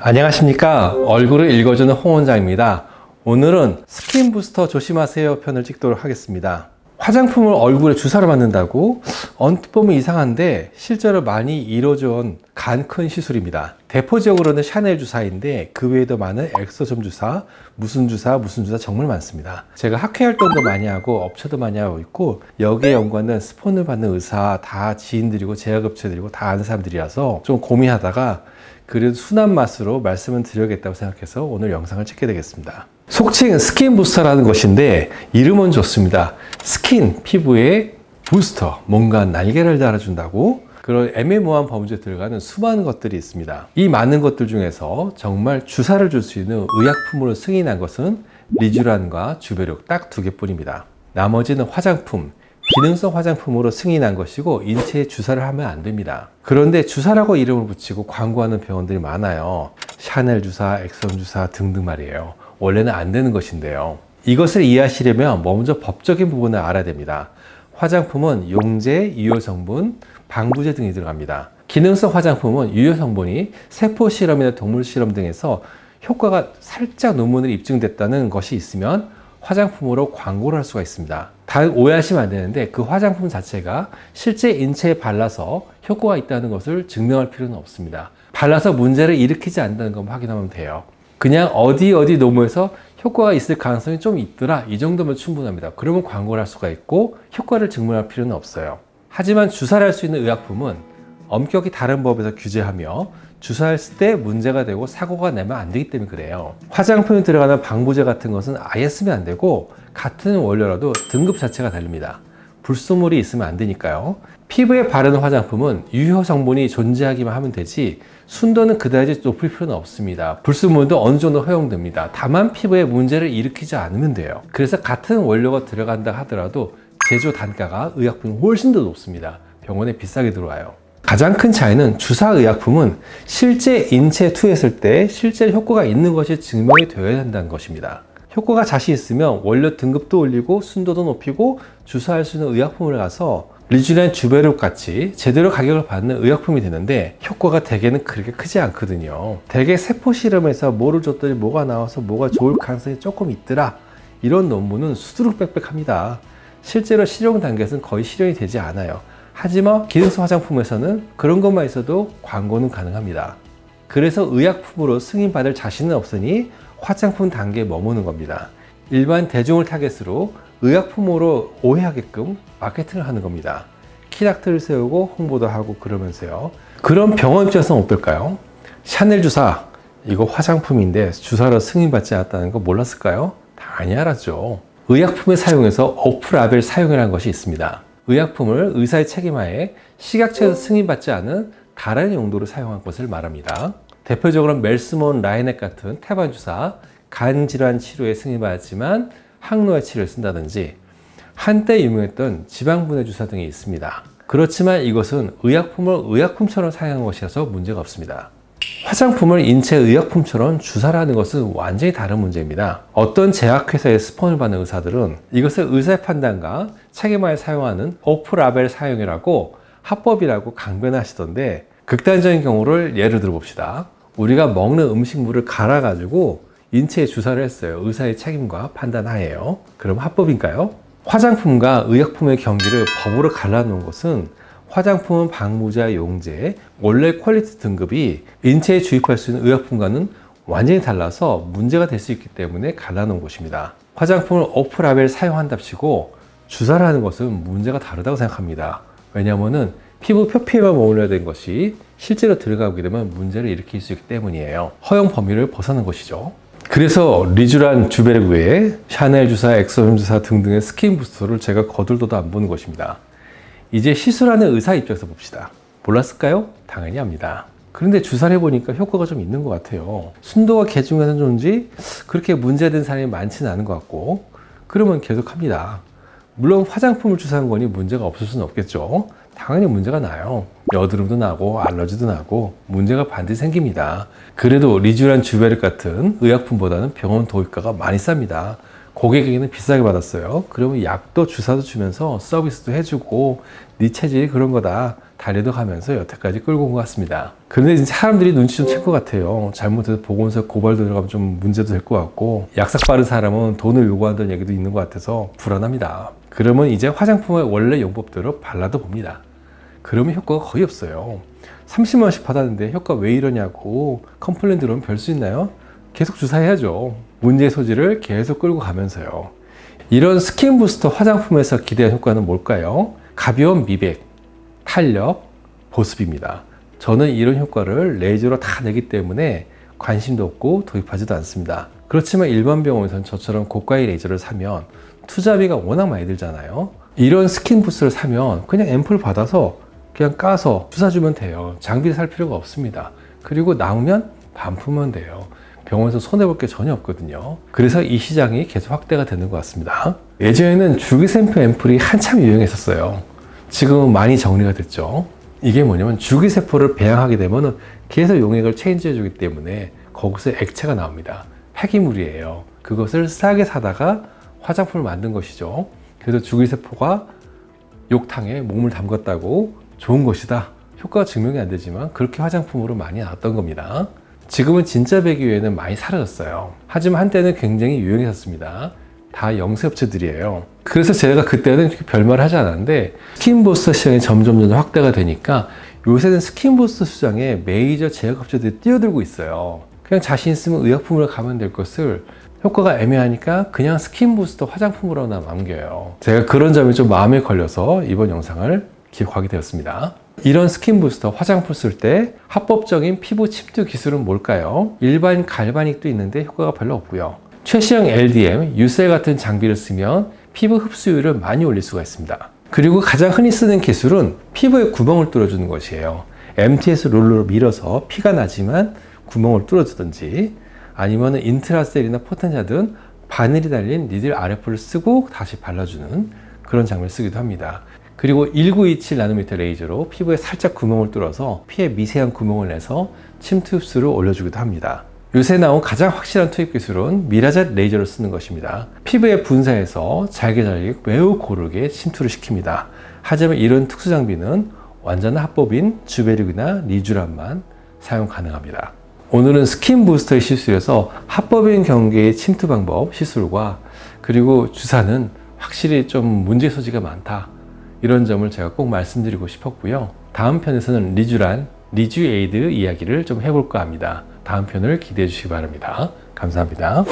안녕하십니까. 얼굴을 읽어주는 홍 원장입니다. 오늘은 스킨 부스터 조심하세요 편을 찍도록 하겠습니다. 화장품을 얼굴에 주사를 맞는다고 언뜻 보면 이상한데 실제로 많이 이루어진 간 큰 시술입니다. 대표적으로는 샤넬 주사인데 그 외에도 많은 엑소솜 주사, 무슨 주사 정말 많습니다. 제가 학회 활동도 많이 하고 업체도 많이 하고 있고 여기에 연관된 스폰을 받는 의사 다 지인들이고 제약업체들이고 다 아는 사람들이라서 좀 고민하다가 그래도 순한 맛으로 말씀을 드려야겠다고 생각해서 오늘 영상을 찍게 되겠습니다. 속칭 스킨 부스터라는 것인데 이름은 좋습니다. 스킨, 피부에 부스터, 뭔가 날개를 달아준다고 그런 애매모호한 범주에 들어가는 수많은 것들이 있습니다. 이 많은 것들 중에서 정말 주사를 줄 수 있는 의약품으로 승인한 것은 리쥬란과 주베룩 딱 두 개뿐입니다. 나머지는 화장품, 기능성 화장품으로 승인한 것이고 인체에 주사를 하면 안 됩니다. 그런데 주사라고 이름을 붙이고 광고하는 병원들이 많아요. 샤넬 주사, 엑소솜 주사 등등 말이에요. 원래는 안 되는 것인데요. 이것을 이해하시려면 먼저 법적인 부분을 알아야 됩니다. 화장품은 용제, 유효성분, 방부제 등이 들어갑니다. 기능성 화장품은 유효성분이 세포실험이나 동물실험 등에서 효과가 살짝 논문으로 입증됐다는 것이 있으면 화장품으로 광고를 할 수가 있습니다. 다 오해하시면 안 되는데 그 화장품 자체가 실제 인체에 발라서 효과가 있다는 것을 증명할 필요는 없습니다. 발라서 문제를 일으키지 않는다는 것만 확인하면 돼요. 그냥 어디 논문에서 효과가 있을 가능성이 좀 있더라 이 정도면 충분합니다. 그러면 광고를 할 수가 있고 효과를 증명할 필요는 없어요. 하지만 주사를 할 수 있는 의약품은 엄격히 다른 법에서 규제하며 주사했을 때 문제가 되고 사고가 나면 안 되기 때문에 그래요. 화장품에 들어가는 방부제 같은 것은 아예 쓰면 안 되고 같은 원료라도 등급 자체가 다릅니다. 불순물이 있으면 안 되니까요. 피부에 바르는 화장품은 유효 성분이 존재하기만 하면 되지 순도는 그다지 높일 필요는 없습니다. 불순물도 어느 정도 허용됩니다. 다만 피부에 문제를 일으키지 않으면 돼요. 그래서 같은 원료가 들어간다 하더라도 제조 단가가 의약품이 훨씬 더 높습니다. 병원에 비싸게 들어와요. 가장 큰 차이는 주사 의약품은 실제 인체에 투여했을 때 실제 효과가 있는 것이 증명이 되어야 한다는 것입니다. 효과가 자신 있으면 원료 등급도 올리고 순도도 높이고 주사할 수 있는 의약품을 가서 리쥬란, 주베룩 같이 제대로 가격을 받는 의약품이 되는데 효과가 대개는 그렇게 크지 않거든요. 대개 세포 실험에서 뭐를 줬더니 뭐가 나와서 뭐가 좋을 가능성이 조금 있더라 이런 논문은 수두룩빽빽합니다. 실제로 실용 단계에서는 거의 실현이 되지 않아요. 하지만 기능성 화장품에서는 그런 것만 있어도 광고는 가능합니다. 그래서 의약품으로 승인받을 자신은 없으니 화장품 단계에 머무는 겁니다. 일반 대중을 타겟으로 의약품으로 오해하게끔 마케팅을 하는 겁니다. 키닥트를 세우고 홍보도 하고 그러면서요. 그런 병원 입장에서는 어떨까요? 샤넬 주사, 이거 화장품인데 주사로 승인받지 않았다는 거 몰랐을까요? 당연히 알았죠. 의약품을 사용해서 오프라벨 사용이라는 것이 있습니다. 의약품을 의사의 책임하에 시각처에서 승인받지 않은 다른 용도로 사용한 것을 말합니다. 대표적으로 멜스몬 라이넥 같은 태반 주사, 간 질환 치료에 승인받았지만 항노화 치료에 쓴다든지 한때 유명했던 지방분해 주사 등이 있습니다. 그렇지만 이것은 의약품을 의약품처럼 사용한 것이라서 문제가 없습니다. 화장품을 인체 의약품처럼 주사를 하는 것은 완전히 다른 문제입니다. 어떤 제약회사의 스폰을 받는 의사들은 이것을 의사의 판단과 책임하에 사용하는 오프라벨 사용이라고 합법이라고 강변하시던데 극단적인 경우를 예를 들어 봅시다. 우리가 먹는 음식물을 갈아 가지고 인체에 주사를 했어요. 의사의 책임과 판단 하에요. 그럼 합법인가요? 화장품과 의약품의 경기를 법으로 갈라놓은 것은 화장품은 방부제, 용제, 원래 퀄리티 등급이 인체에 주입할 수 있는 의약품과는 완전히 달라서 문제가 될 수 있기 때문에 갈라놓은 것입니다. 화장품을 오프라벨 사용한답시고 주사를 하는 것은 문제가 다르다고 생각합니다. 왜냐하면 피부 표피에만 머물러야 되는 것이 실제로 들어가게 되면 문제를 일으킬 수 있기 때문이에요. 허용 범위를 벗어난 것이죠. 그래서 리쥬란, 주베룩 외에 샤넬 주사, 엑소솜 주사 등등의 스킨 부스터를 제가 거들떠도 안 보는 것입니다. 이제 시술하는 의사 입장에서 봅시다. 몰랐을까요? 당연히 압니다. 그런데 주사를 해보니까 효과가 좀 있는 것 같아요. 순도가 개중해서 좋은지 그렇게 문제된 사람이 많지는 않은 것 같고 그러면 계속 합니다. 물론 화장품을 주사한 거니 문제가 없을 수는 없겠죠. 당연히 문제가 나요. 여드름도 나고 알러지도 나고 문제가 반드시 생깁니다. 그래도 리쥬란, 주베룩 같은 의약품보다는 병원 도입가가 많이 쌉니다. 고객에게는 비싸게 받았어요. 그러면 약도 주사도 주면서 서비스도 해주고 네 체질이 그런 거다. 달래도 가면서 여태까지 끌고 온 것 같습니다. 그런데 이제 사람들이 눈치 좀 챌 것 같아요. 잘못해서 보건소에 고발도 들어가면 좀 문제도 될 것 같고, 약삭 빠른 사람은 돈을 요구한다는 얘기도 있는 것 같아서 불안합니다. 그러면 이제 화장품을 원래 용법대로 발라도 봅니다. 그러면 효과가 거의 없어요. 30만 원씩 받았는데 효과 왜 이러냐고 컴플레인 들어오면 별 수 있나요? 계속 주사해야죠. 문제의 소지를 계속 끌고 가면서요. 이런 스킨 부스터 화장품에서 기대한 효과는 뭘까요? 가벼운 미백, 탄력, 보습입니다. 저는 이런 효과를 레이저로 다 내기 때문에 관심도 없고 도입하지도 않습니다. 그렇지만 일반 병원에서는 저처럼 고가의 레이저를 사면 투자비가 워낙 많이 들잖아요. 이런 스킨 부스를 사면 그냥 앰플 받아서 그냥 까서 주사주면 돼요. 장비를 살 필요가 없습니다. 그리고 남으면 반품하면 돼요. 병원에서 손해볼 게 전혀 없거든요. 그래서 이 시장이 계속 확대가 되는 것 같습니다. 예전에는 줄기세포 앰플이 한참 유행했었어요. 지금은 많이 정리가 됐죠. 이게 뭐냐면 줄기세포를 배양하게 되면 계속 용액을 체인지해 주기 때문에 거기서 액체가 나옵니다. 폐기물이에요. 그것을 싸게 사다가 화장품을 만든 것이죠. 그래서 줄기세포가 욕탕에 몸을 담갔다고 좋은 것이다. 효과가 증명이 안 되지만 그렇게 화장품으로 많이 나왔던 겁니다. 지금은 진짜 배기유에는 많이 사라졌어요. 하지만 한때는 굉장히 유행했었습니다. 다 영세업체들이에요. 그래서 제가 그때는 별말을 하지 않았는데 스킨부스터 시장이 점점 확대가 되니까 요새는 스킨부스터 시장에 메이저 제약업체들이 뛰어들고 있어요. 그냥 자신 있으면 의약품으로 가면 될 것을 효과가 애매하니까 그냥 스킨부스터 화장품으로 남겨요. 제가 그런 점이 좀 마음에 걸려서 이번 영상을 기록하게 되었습니다. 이런 스킨부스터 화장품 쓸 때 합법적인 피부 침투 기술은 뭘까요? 일반 갈바닉도 있는데 효과가 별로 없고요. 최시형 LDM, 유셀 같은 장비를 쓰면 피부 흡수율을 많이 올릴 수가 있습니다. 그리고 가장 흔히 쓰는 기술은 피부에 구멍을 뚫어주는 것이에요. MTS 롤러로 밀어서 피가 나지만 구멍을 뚫어주든지 아니면 인트라셀이나 포텐자 등 바늘이 달린 니들 RF를 쓰고 다시 발라주는 그런 장비를 쓰기도 합니다. 그리고 1927나노미터 레이저로 피부에 살짝 구멍을 뚫어서 피에 미세한 구멍을 내서 침투 흡수를 올려주기도 합니다. 요새 나온 가장 확실한 투입 기술은 미라젯 레이저를 쓰는 것입니다. 피부에 분사해서 잘게 매우 고르게 침투를 시킵니다. 하지만 이런 특수 장비는 완전한 합법인 주베르기나 리쥬란만 사용 가능합니다. 오늘은 스킨 부스터의 시술에서 합법인 경계의 침투 방법, 시술과 그리고 주사는 확실히 좀 문제 소지가 많다. 이런 점을 제가 꼭 말씀드리고 싶었고요. 다음 편에서는 리쥬란, 리쥬에이드 이야기를 좀 해볼까 합니다. 다음 편을 기대해 주시기 바랍니다. 감사합니다.